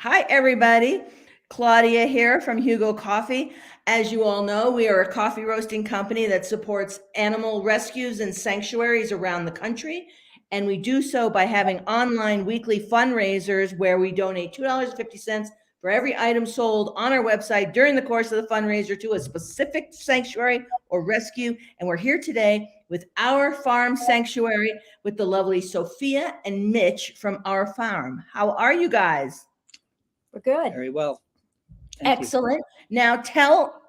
Hi, everybody. Claudia here from Hugo Coffee. As you all know, we are a coffee roasting company that supports animal rescues and sanctuaries around the country. And we do so by having online weekly fundraisers where we donate $2.50 for every item sold on our website during the course of the fundraiser to a specific sanctuary or rescue. And we're here today with Our Farm Sanctuary with the lovely Sophia and Mitch from Our Farm. How are you guys? We're good. Very well. Thank you. Excellent. Now tell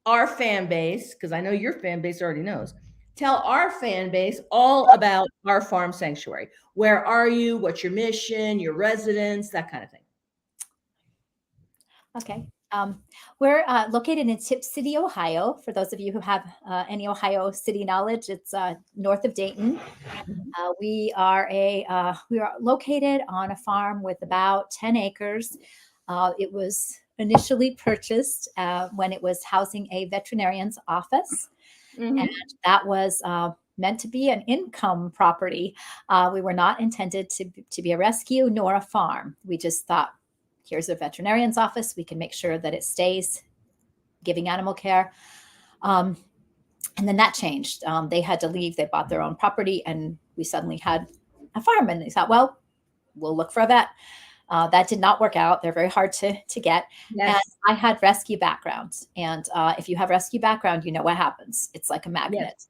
our fan base, because I know your fan base already knows, tell our fan base all about Our Farm Sanctuary. Where are you? What's your mission, your residence, that kind of thing. Okay. We're located in Tip City, Ohio. For those of you who have any Ohio City knowledge, it's north of Dayton. We are located on a farm with about 10 acres. It was initially purchased when it was housing a veterinarian's office, and that was meant to be an income property. We were not intended to be a rescue nor a farm. We just thought, here's a veterinarian's office. We can make sure that it stays giving animal care. And then that changed. They had to leave. They bought their own property, and we suddenly had a farm. And they thought, well, we'll look for a vet. That did not work out. They're very hard to get. Yes. And I had rescue background. And if you have rescue background, you know what happens. It's like a magnet. Yes.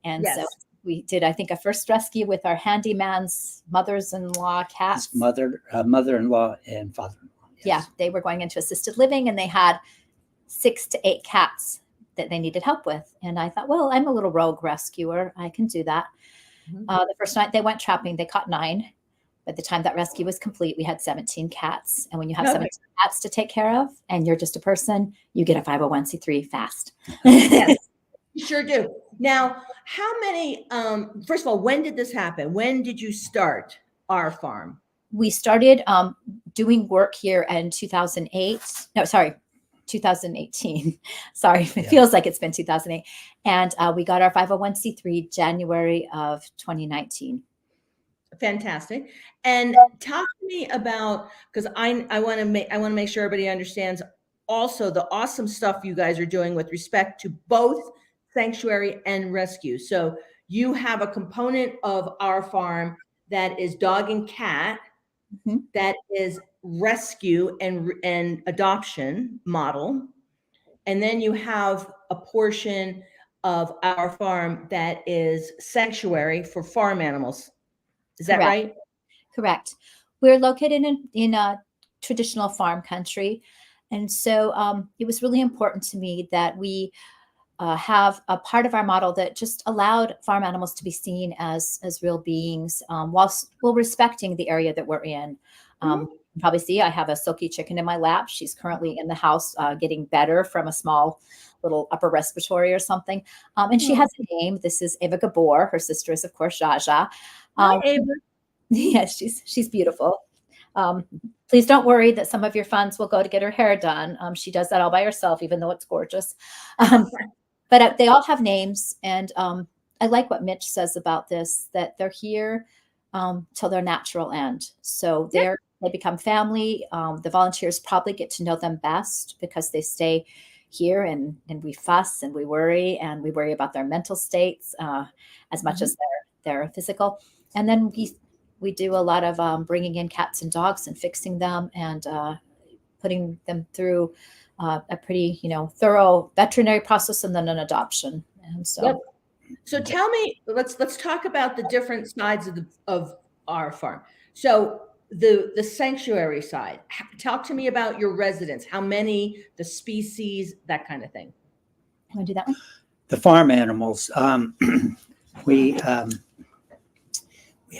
And Yes. so we did, I think, a first rescue with our handyman's mothers-in-law cats. His mother-in-law and father-in-law. Yes. Yeah, they were going into assisted living, and they had 6 to 8 cats that they needed help with. And I thought, well, I'm a little rogue rescuer. I can do that. The first night they went trapping, they caught 9. By the time that rescue was complete, we had 17 cats. And when you have 17 cats to take care of, and you're just a person, you get a 501c3 fast. Yes, you sure do. Now, how many, first of all, when did this happen? When did you start Our Farm? We started doing work here in 2008. No, sorry, 2018. Sorry, it feels like it's been 2008. And we got our 501c3 January of 2019. Fantastic. And talk to me about, because I want to make sure everybody understands also the awesome stuff you guys are doing with respect to both sanctuary and rescue. So you have a component of Our Farm that is dog and cat, that is rescue and adoption model. And then you have a portion of Our Farm that is sanctuary for farm animals. Is that right? Correct. We're located in a traditional farm country. And so it was really important to me that we have a part of our model that just allowed farm animals to be seen as real beings, while respecting the area that we're in. You can probably see I have a silky chicken in my lap. She's currently in the house getting better from a small little upper respiratory or something. And she has a name. This is Eva Gabor. Her sister is, of course, Jaja. Hi, Ava. Yes, she's beautiful. Please don't worry that some of your funds will go to get her hair done. She does that all by herself, even though it's gorgeous. But they all have names. And I like what Mitch says about this, that they're here till their natural end. So they become family. The volunteers probably get to know them best because they stay here, and we fuss and we worry about their mental states as much as their physical. And then we do a lot of bringing in cats and dogs and fixing them and putting them through a pretty, thorough veterinary process and then an adoption. And so, So tell me, let's talk about the different sides of Our Farm. So the sanctuary side. Talk to me about your residents. How many, the species, that kind of thing. You want to do that one? The farm animals. We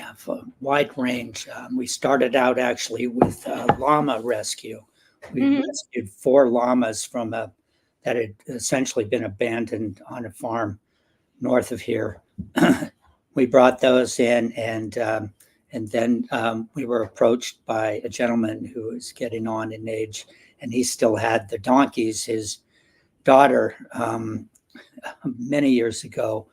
have a wide range. We started out actually with llama rescue. We rescued 4 llamas that had essentially been abandoned on a farm north of here. We brought those in, and then we were approached by a gentleman who was getting on in age, and he still had the donkeys. His daughter, many years ago,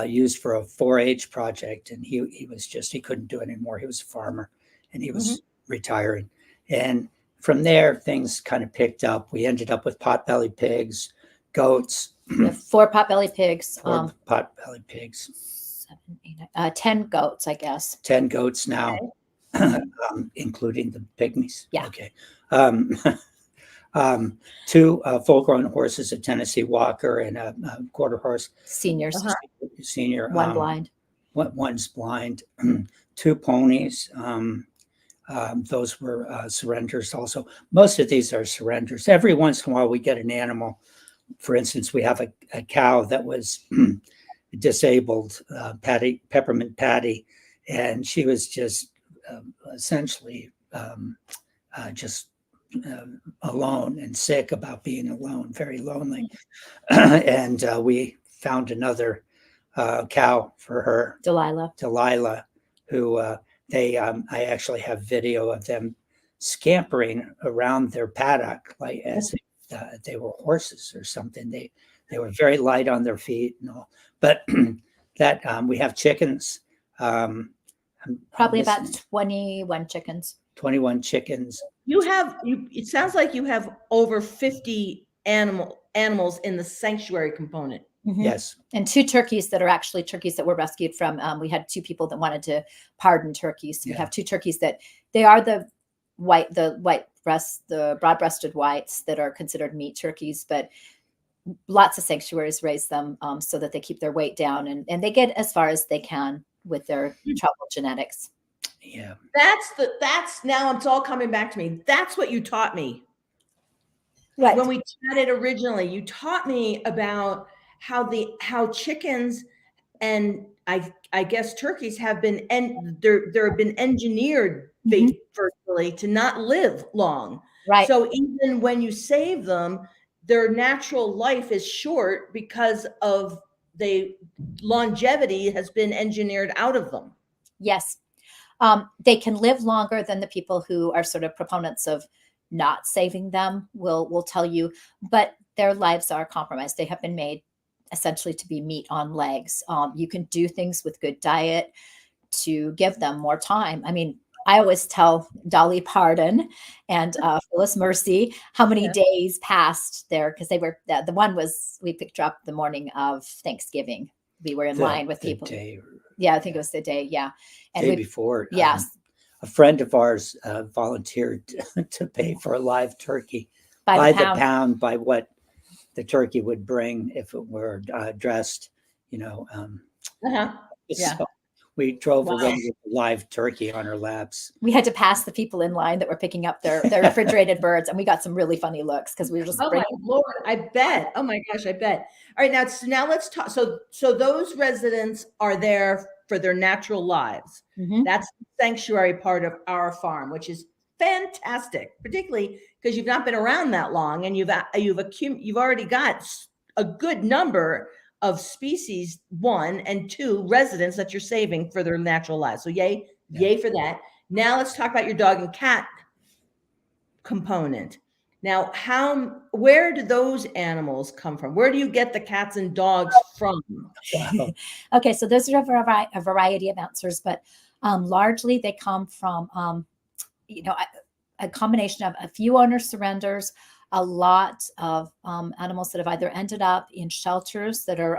used for a 4-H project, and he couldn't do it anymore. He was a farmer, and he was retiring. And from there, things kind of picked up. We ended up with potbelly pigs, goats, We have 4 potbelly pigs, potbelly pigs, 7, 8, 9, 10 goats, I guess. 10 goats now, Okay. including the pygmies. Yeah. Okay. Um, 2 full-grown horses, a Tennessee Walker and a quarter horse Seniors, Uh-huh. senior. 1 blind. One's blind. 2 ponies. Those were surrenders also. Most of these are surrenders. Every once in a while we get an animal. For instance, we have a cow that was disabled, Peppermint Patty, and she was just essentially just alone and sick about being alone, very lonely. And we found another cow for her, Delilah. who I actually have video of them scampering around their paddock like as if they were horses or something. They were very light on their feet and all. But that we have chickens. Probably about 21 chickens. 21 chickens. It sounds like you have over 50 animals in the sanctuary component. Mhm. Yes. And 2 turkeys that are actually turkeys that were rescued from, we had 2 people that wanted to pardon turkeys. So we have 2 turkeys that they are the broad-breasted whites that are considered meat turkeys, but lots of sanctuaries raise them so that they keep their weight down and they get as far as they can with their troubled genetics. Yeah. That's now it's all coming back to me. That's what you taught me. Right. When we chatted originally, you taught me about how chickens and I guess turkeys have been there have been engineered virtually to not live long. Right. So even when you save them, their natural life is short because of the longevity has been engineered out of them. Yes. They can live longer than the people who are sort of proponents of not saving them will tell you, but their lives are compromised. They have been made essentially to be meat on legs. You can do things with good diet to give them more time. I mean, I always tell Dolly Parton and Phyllis Mercy how many days passed there because they were the one was we picked her up the morning of Thanksgiving. We were in line with people. Yeah, I think it was the day. Yeah, and day before. Yes, a friend of ours volunteered to pay for a live turkey by the pound by what the turkey would bring if it were dressed. You know. Yeah. So we drove away with a live turkey on our laps. We had to pass the people in line that were picking up their refrigerated birds, and we got some really funny looks because we were just. Oh my Lord! I bet. Oh my gosh! I bet. All right, now let's talk. So those residents are there for their natural lives. That's the sanctuary part of our farm, which is fantastic, particularly because you've not been around that long, and you've already got a good number of species, 1 and 2 residents that you're saving for their natural lives. So yay for that. Now let's talk about your dog and cat component. Now, where do those animals come from? Where do you get the cats and dogs from? Wow. Okay, so those are a variety of answers, but largely they come from, a combination of a few owner surrenders, a lot of animals that have either ended up in shelters that are,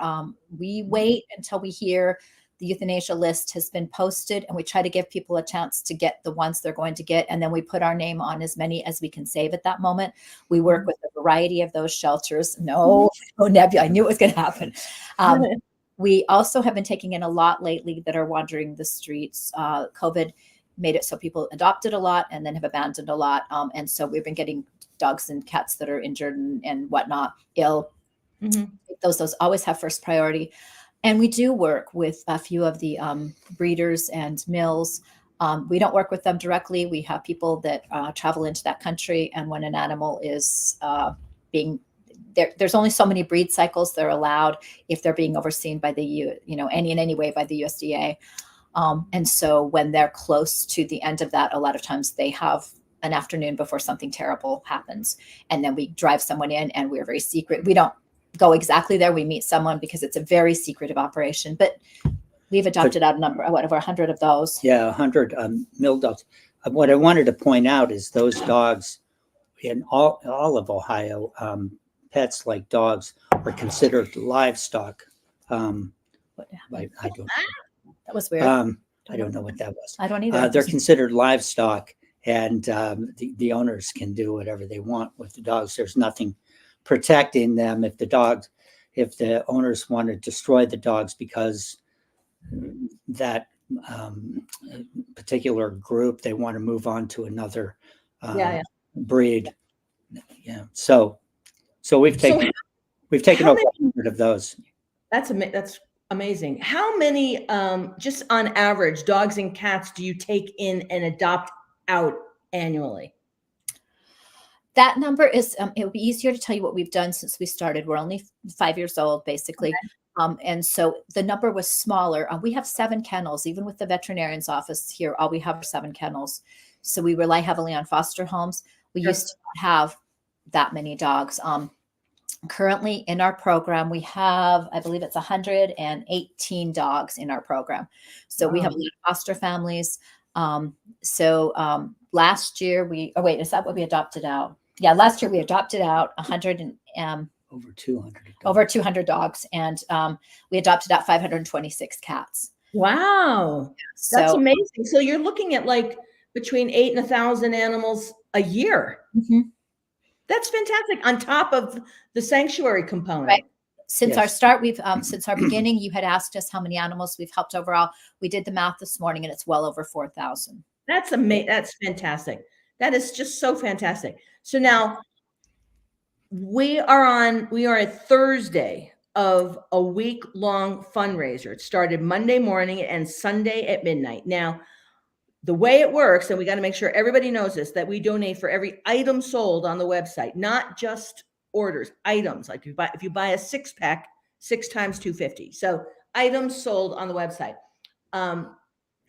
we wait until we hear the euthanasia list has been posted and we try to give people a chance to get the ones they're going to get. And then we put our name on as many as we can save at that moment. We work with a variety of those shelters. No, Nebula, I knew it was going to happen. We also have been taking in a lot lately that are wandering the streets. COVID made it so people adopted a lot and then have abandoned a lot. And so we've been getting dogs and cats that are injured and whatnot, ill. Those always have first priority. And we do work with a few of the breeders and mills. We don't work with them directly. We have people that travel into that country. And when an animal is there's only so many breed cycles they're allowed if they're being overseen by any way by the USDA. And so when they're close to the end of that, a lot of times they have an afternoon before something terrible happens. And then we drive someone in and we're very secret. We don't go exactly there. We meet someone because it's a very secretive operation, but we've adopted out a number, over 100 of those. Yeah, 100 mill dogs. What I wanted to point out is those dogs in all of Ohio, pets like dogs are considered livestock. What I don't. That was weird. I don't know what that was. I don't either. They're considered livestock, and the owners can do whatever they want with the dogs. There's nothing protecting them if the owners want to destroy the dogs because that particular group, they want to move on to another breed. Yeah. So we've taken over 100 of those. That's amazing. How many, just on average, dogs and cats do you take in and adopt out annually? That number is, it would be easier to tell you what we've done since we started. We're only 5 years old, basically. Okay. And so the number was smaller. We have 7 kennels, even with the veterinarian's office here, all we have are 7 kennels. So we rely heavily on foster homes. We used to have that many dogs. Currently in our program, we have, I believe it's 118 dogs in our program. So we have a lot of foster families. Last year is that what we adopted out? Yeah, last year we adopted out 100 and over 200 dogs. Over 200 dogs, and we adopted out 526 cats. Wow, that's amazing. So you're looking at like between 8 and 1,000 animals a year. Mm-hmm. That's fantastic. On top of the sanctuary component. Right. Since our start, we've since our beginning, you had asked us how many animals we've helped overall. We did the math this morning, and it's well over 4,000. That's amazing. That's fantastic. That is just so fantastic. So now we are at Thursday of a week-long fundraiser. It started Monday morning and Sunday at midnight. Now, the way it works, and we got to make sure everybody knows this, that we donate for every item sold on the website, not just orders, items. Like if you buy a 6-pack, 6 times $250. So items sold on the website.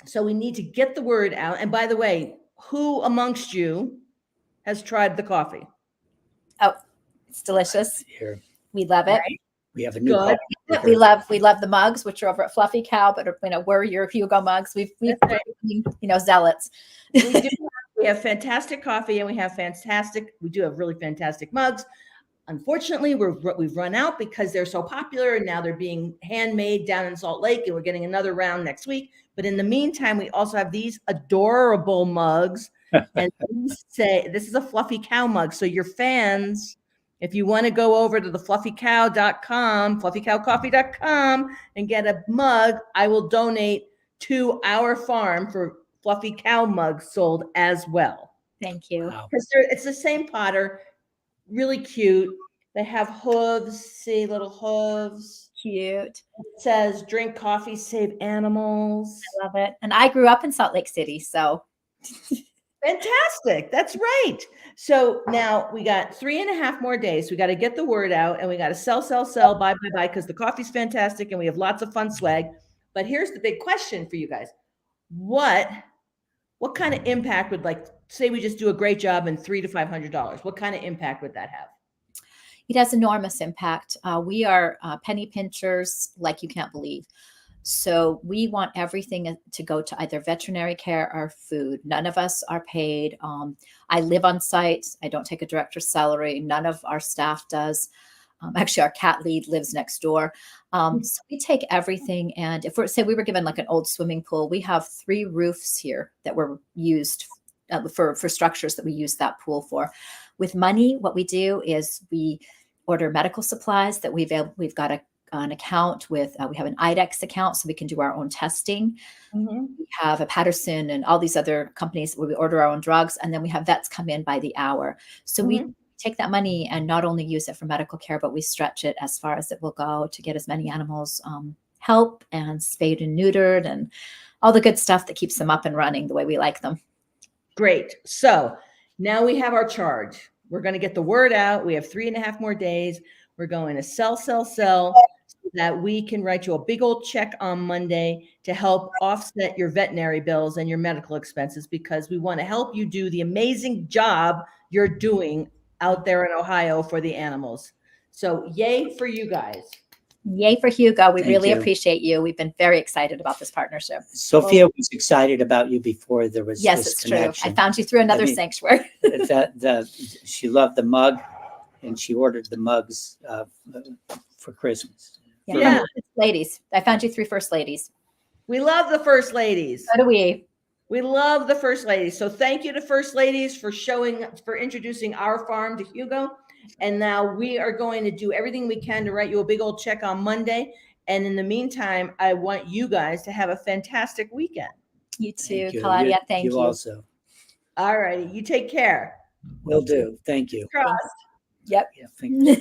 So we need to get the word out. And by the way, who amongst you has tried the coffee? Oh, it's delicious. Here. We love it. Right? We have a new coffee. We love the mugs, which are over at Fluffy Cow, but we're your Hugo mugs. We've zealots. We have fantastic coffee, and we do have really fantastic mugs. Unfortunately, we've run out because they're so popular, and now they're being handmade down in Salt Lake, and we're getting another round next week. But in the meantime, we also have these adorable mugs, and these say this is a Fluffy Cow mug. So your fans, if you want to go over to the fluffycow.com, fluffycowcoffee.com, and get a mug, I will donate to our farm for Fluffy Cow mugs sold as well. Thank you. Because it's the same potter. Really cute. They have hooves. See, little hooves. Cute. It says drink coffee, save animals. I love it. And I grew up in Salt Lake City, so fantastic. That's right. So now we got 3.5 more days. We got to get the word out, and we got to sell, buy, because the coffee's fantastic and we have lots of fun swag. But here's the big question for you guys. What kind of impact would, like, say we just do a great job and $300 to $500, what kind of impact would that have? It has enormous impact. We are penny pinchers like you can't believe. So we want everything to go to either veterinary care or food. None of us are paid. I live on site. I don't take a director's salary. None of our staff does. Actually, our cat lead lives next door. So we take everything. And if we were given like an old swimming pool, we have 3 roofs here that were used for structures that we use that pool for. With money, what we do is we order medical supplies that we've got an account with. We have an IDEX account, so we can do our own testing. Mm-hmm. We have a Patterson and all these other companies where we order our own drugs, and then we have vets come in by the hour. So we take that money and not only use it for medical care, but we stretch it as far as it will go to get as many animals help and spayed and neutered and all the good stuff that keeps them up and running the way we like them. Great. So now we have our charge. We're going to get the word out. We have 3.5 more days. We're going to sell so that we can write you a big old check on Monday to help offset your veterinary bills and your medical expenses, because we want to help you do the amazing job you're doing out there in Ohio for the animals. So yay for you guys. Yay for Hugo. We Thank really you. appreciate you. We've been very excited about this partnership. Sophia was excited about you before there was Yes, this it's true. connection. I found you through another sanctuary. She loved the mug, and she ordered the mugs for Christmas. Yeah. Ladies. I found you through First Ladies. We love the First Ladies. So do we. We love the First Ladies. So thank you to First Ladies for introducing our farm to Hugo. And now we are going to do everything we can to write you a big old check on Monday. And in the meantime, I want you guys to have a fantastic weekend. You too, you. Claudia. Thank you. You also. All righty. You take care. Will do. Thank you. Crossed. Yep. Yeah, thank you.